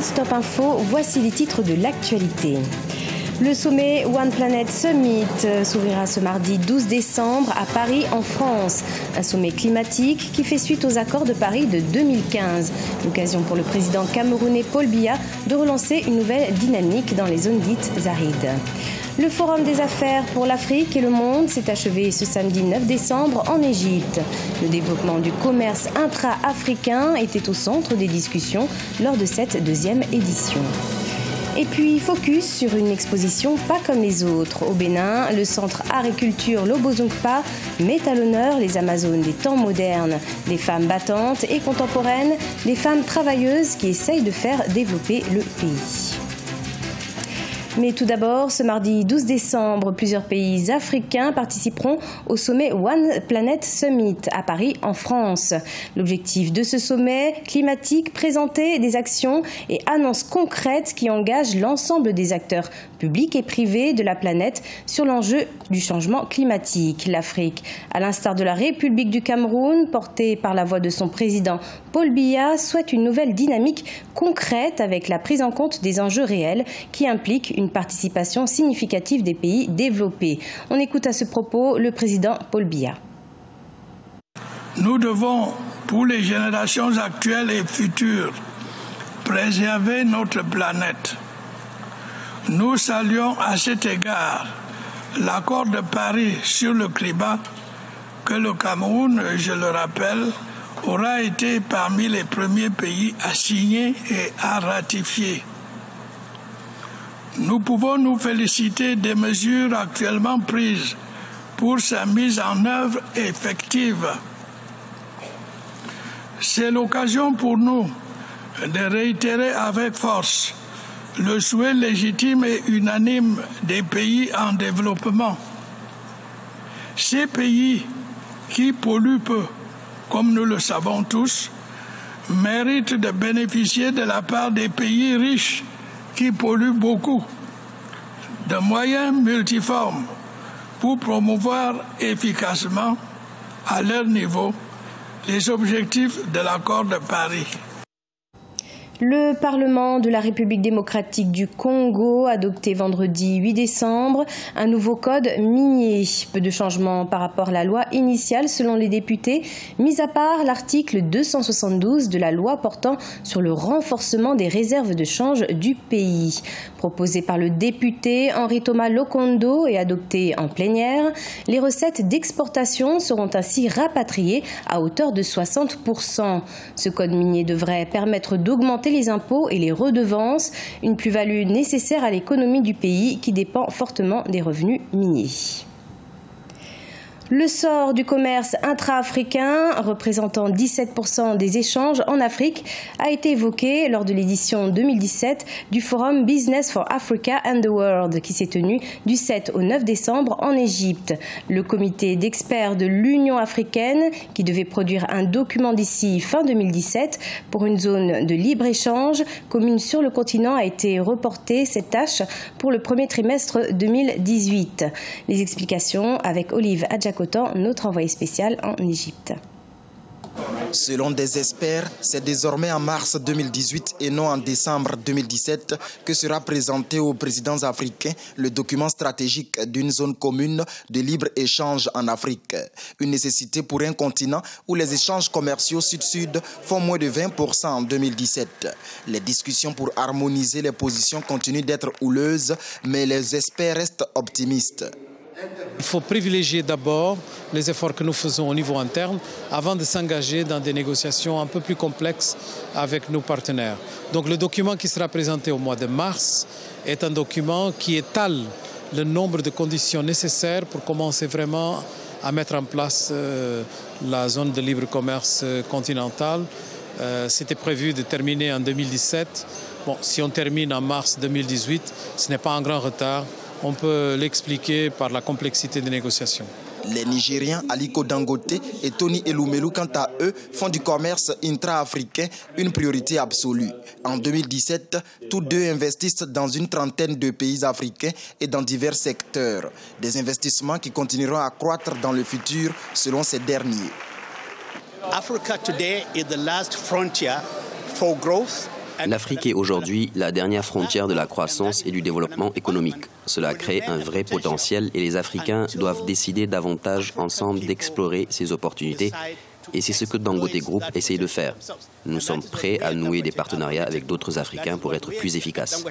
Non-Stop Info, voici les titres de l'actualité. Le sommet One Planet Summit s'ouvrira ce mardi 12 décembre à Paris, en France. Un sommet climatique qui fait suite aux accords de Paris de 2015. L'occasion pour le président camerounais Paul Biya de relancer une nouvelle dynamique dans les zones dites arides. Le Forum des affaires pour l'Afrique et le monde s'est achevé ce samedi 9 décembre en Égypte. Le développement du commerce intra-africain était au centre des discussions lors de cette deuxième édition. Et puis, focus sur une exposition pas comme les autres. Au Bénin, le centre art et culture Lobozongpa met à l'honneur les Amazones des temps modernes, les femmes battantes et contemporaines, les femmes travailleuses qui essayent de faire développer le pays. Mais tout d'abord, ce mardi 12 décembre, plusieurs pays africains participeront au sommet One Planet Summit à Paris, en France. L'objectif de ce sommet climatique, présenter des actions et annonces concrètes qui engagent l'ensemble des acteurs publics et privés de la planète sur l'enjeu du changement climatique. L'Afrique, à l'instar de la République du Cameroun, portée par la voix de son président Paul Biya, souhaite une nouvelle dynamique concrète avec la prise en compte des enjeux réels qui impliquent une participation significative des pays développés. On écoute à ce propos le président Paul Biya. Nous devons, pour les générations actuelles et futures, préserver notre planète. Nous saluons à cet égard l'accord de Paris sur le climat que le Cameroun, je le rappelle, aura été parmi les premiers pays à signer et à ratifier. Nous pouvons nous féliciter des mesures actuellement prises pour sa mise en œuvre effective. C'est l'occasion pour nous de réitérer avec force le souhait légitime et unanime des pays en développement. Ces pays qui polluent peu, comme nous le savons tous, méritent de bénéficier de la part des pays riches qui polluent beaucoup, de moyens multiformes pour promouvoir efficacement, à leur niveau, les objectifs de l'accord de Paris. Le Parlement de la République démocratique du Congo a adopté vendredi 8 décembre un nouveau code minier. Peu de changements par rapport à la loi initiale selon les députés, mis à part l'article 272 de la loi portant sur le renforcement des réserves de change du pays. Proposé par le député Henri Thomas Lokondo et adopté en plénière, les recettes d'exportation seront ainsi rapatriées à hauteur de 60%. Ce code minier devrait permettre d'augmenter les impôts et les redevances, une plus-value nécessaire à l'économie du pays qui dépend fortement des revenus miniers. Le sort du commerce intra-africain, représentant 17% des échanges en Afrique, a été évoqué lors de l'édition 2017 du Forum Business for Africa and the World, qui s'est tenu du 7 au 9 décembre en Égypte. Le comité d'experts de l'Union africaine, qui devait produire un document d'ici fin 2017 pour une zone de libre-échange commune sur le continent, a été reporté cette tâche pour le premier trimestre 2018. Les explications avec Olive Adjakotan, notre envoyé spécial en Égypte. Selon des experts, c'est désormais en mars 2018 et non en décembre 2017 que sera présenté aux présidents africains le document stratégique d'une zone commune de libre-échange en Afrique. Une nécessité pour un continent où les échanges commerciaux sud-sud font moins de 20% en 2017. Les discussions pour harmoniser les positions continuent d'être houleuses, mais les experts restent optimistes. Il faut privilégier d'abord les efforts que nous faisons au niveau interne avant de s'engager dans des négociations un peu plus complexes avec nos partenaires. Donc le document qui sera présenté au mois de mars est un document qui étale le nombre de conditions nécessaires pour commencer vraiment à mettre en place la zone de libre commerce continentale. C'était prévu de terminer en 2017. Bon, si on termine en mars 2018, ce n'est pas un grand retard. On peut l'expliquer par la complexité des négociations. Les Nigériens Aliko Dangote et Tony Elumelu, quant à eux, font du commerce intra-africain une priorité absolue. En 2017, tous deux investissent dans une trentaine de pays africains et dans divers secteurs. Des investissements qui continueront à croître dans le futur, selon ces derniers. Africa today is the last frontier for growth L'Afrique est aujourd'hui la dernière frontière de la croissance et du développement économique. Cela crée un vrai potentiel et les Africains doivent décider davantage ensemble d'explorer ces opportunités. Et c'est ce que Dangote Group essaye de faire. Nous sommes prêts à nouer des partenariats avec d'autres Africains pour être plus efficaces.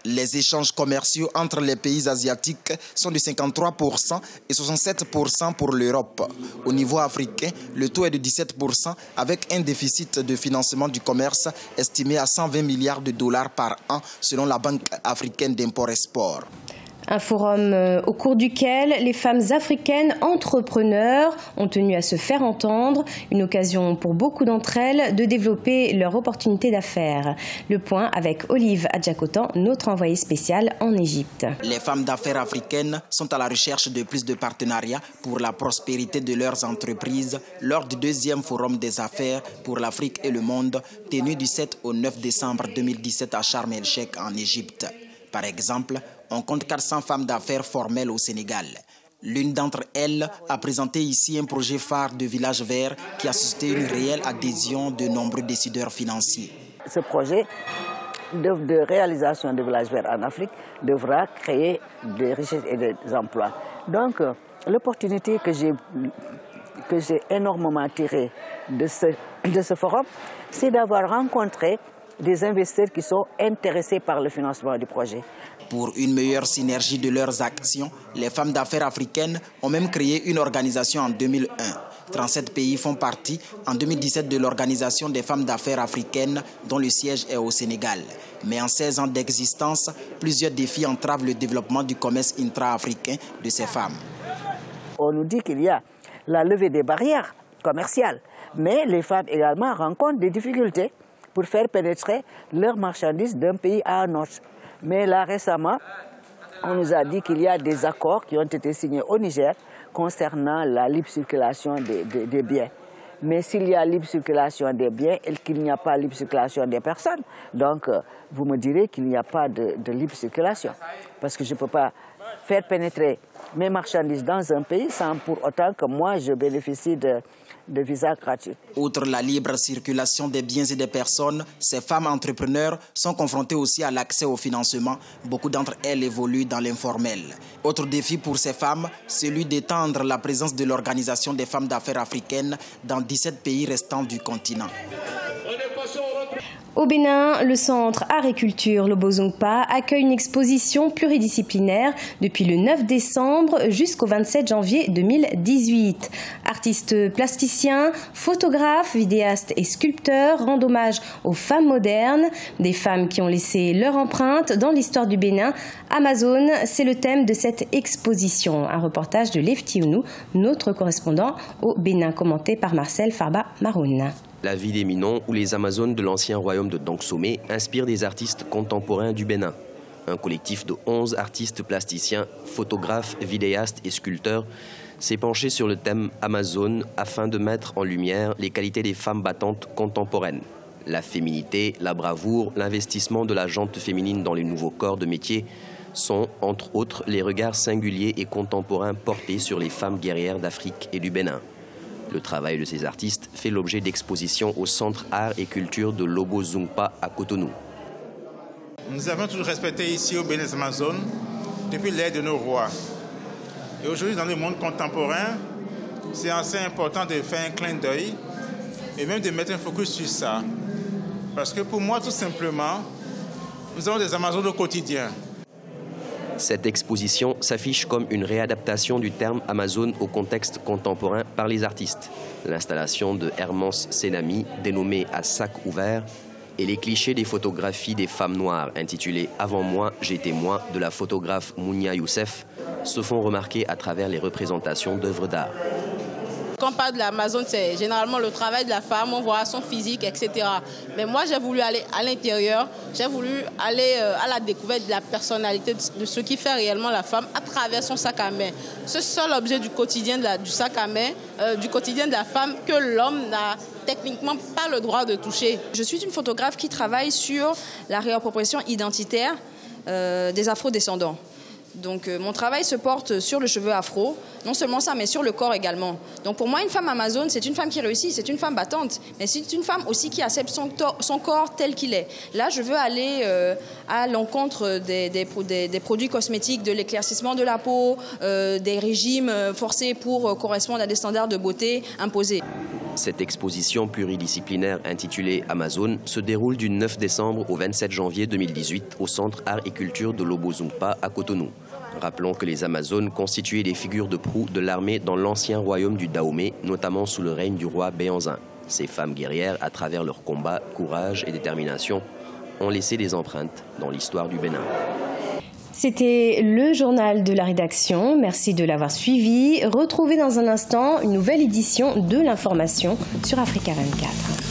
Les échanges commerciaux entre les pays asiatiques sont de 53% et 67% pour l'Europe. Au niveau africain, le taux est de 17% avec un déficit de financement du commerce estimé à 120 milliards de dollars par an selon la Banque africaine d'import-export. Un forum au cours duquel les femmes africaines entrepreneurs ont tenu à se faire entendre, une occasion pour beaucoup d'entre elles de développer leur opportunité d'affaires. Le point avec Olive Adjakotan, notre envoyée spéciale en Égypte. Les femmes d'affaires africaines sont à la recherche de plus de partenariats pour la prospérité de leurs entreprises lors du deuxième forum des affaires pour l'Afrique et le monde tenu du 7 au 9 décembre 2017 à Sharm el-Sheikh en Égypte. Par exemple, on compte 400 femmes d'affaires formelles au Sénégal. L'une d'entre elles a présenté ici un projet phare de village vert qui a suscité une réelle adhésion de nombreux décideurs financiers. Ce projet de réalisation de village vert en Afrique devra créer des richesses et des emplois. Donc, l'opportunité que j'ai énormément tirée de ce forum, c'est d'avoir rencontré des investisseurs qui sont intéressés par le financement du projet. Pour une meilleure synergie de leurs actions, les femmes d'affaires africaines ont même créé une organisation en 2001. 37 pays font partie en 2017 de l'Organisation des femmes d'affaires africaines dont le siège est au Sénégal. Mais en 16 ans d'existence, plusieurs défis entravent le développement du commerce intra-africain de ces femmes. On nous dit qu'il y a la levée des barrières commerciales, mais les femmes également rencontrent des difficultés pour faire pénétrer leurs marchandises d'un pays à un autre. Mais là, récemment, on nous a dit qu'il y a des accords qui ont été signés au Niger concernant la libre circulation des biens. Mais s'il y a libre circulation des biens et qu'il n'y a pas libre circulation des personnes, donc vous me direz qu'il n'y a pas de libre circulation. Parce que je ne peux pas faire pénétrer mes marchandises dans un pays sans pour autant que moi je bénéficie de visas gratuits. Outre la libre circulation des biens et des personnes, ces femmes entrepreneurs sont confrontées aussi à l'accès au financement. Beaucoup d'entre elles évoluent dans l'informel. Autre défi pour ces femmes, celui d'étendre la présence de l'Organisation des femmes d'affaires africaines dans 17 pays restants du continent. Au Bénin, le centre Art et Culture Lobozongpa accueille une exposition pluridisciplinaire depuis le 9 décembre jusqu'au 27 janvier 2018. Artistes plasticiens, photographes, vidéastes et sculpteurs rendent hommage aux femmes modernes, des femmes qui ont laissé leur empreinte dans l'histoire du Bénin. Amazon, c'est le thème de cette exposition. Un reportage de Leftiounou, notre correspondant au Bénin, commenté par Marcel Farba Maroun. La vie des Minons ou les Amazones de l'ancien royaume de Dangsomé inspire des artistes contemporains du Bénin. Un collectif de 11 artistes plasticiens, photographes, vidéastes et sculpteurs s'est penché sur le thème Amazone afin de mettre en lumière les qualités des femmes battantes contemporaines. La féminité, la bravoure, l'investissement de la gente féminine dans les nouveaux corps de métier sont, entre autres, les regards singuliers et contemporains portés sur les femmes guerrières d'Afrique et du Bénin. Le travail de ces artistes fait l'objet d'expositions au Centre Art et Culture de Lobozongpa à Cotonou. Nous avons toujours respecté ici au Bénin Amazon depuis l'ère de nos rois. Et aujourd'hui, dans le monde contemporain, c'est assez important de faire un clin d'œil et même de mettre un focus sur ça. Parce que pour moi, tout simplement, nous avons des Amazones au quotidien. Cette exposition s'affiche comme une réadaptation du terme Amazone au contexte contemporain par les artistes. L'installation de Hermance Senami, dénommée à sac ouvert, et les clichés des photographies des femmes noires, intitulées « Avant moi, j'étais moi » de la photographe Mounia Youssef, se font remarquer à travers les représentations d'œuvres d'art. Quand on parle de l'Amazone, c'est généralement le travail de la femme, on voit son physique, etc. Mais moi, j'ai voulu aller à l'intérieur, j'ai voulu aller à la découverte de la personnalité, de ce qui fait réellement la femme à travers son sac à main. Ce seul objet du quotidien du sac à main, du quotidien de la femme, que l'homme n'a techniquement pas le droit de toucher. Je suis une photographe qui travaille sur la réappropriation identitaire des afro-descendants. Donc mon travail se porte sur le cheveu afro, non seulement ça, mais sur le corps également. Donc pour moi, une femme amazone, c'est une femme qui réussit, c'est une femme battante, mais c'est une femme aussi qui accepte son corps tel qu'il est. Là, je veux aller à l'encontre des produits cosmétiques, de l'éclaircissement de la peau, des régimes forcés pour correspondre à des standards de beauté imposés. Cette exposition pluridisciplinaire intitulée Amazone se déroule du 9 décembre au 27 janvier 2018 au Centre Art et Culture de Lobozumpa à Cotonou. Rappelons que les Amazones constituaient des figures de proue de l'armée dans l'ancien royaume du Dahomey, notamment sous le règne du roi Béhanzin. Ces femmes guerrières, à travers leur combat, courage et détermination, ont laissé des empreintes dans l'histoire du Bénin. C'était le journal de la rédaction. Merci de l'avoir suivi. Retrouvez dans un instant une nouvelle édition de l'information sur Africa 24.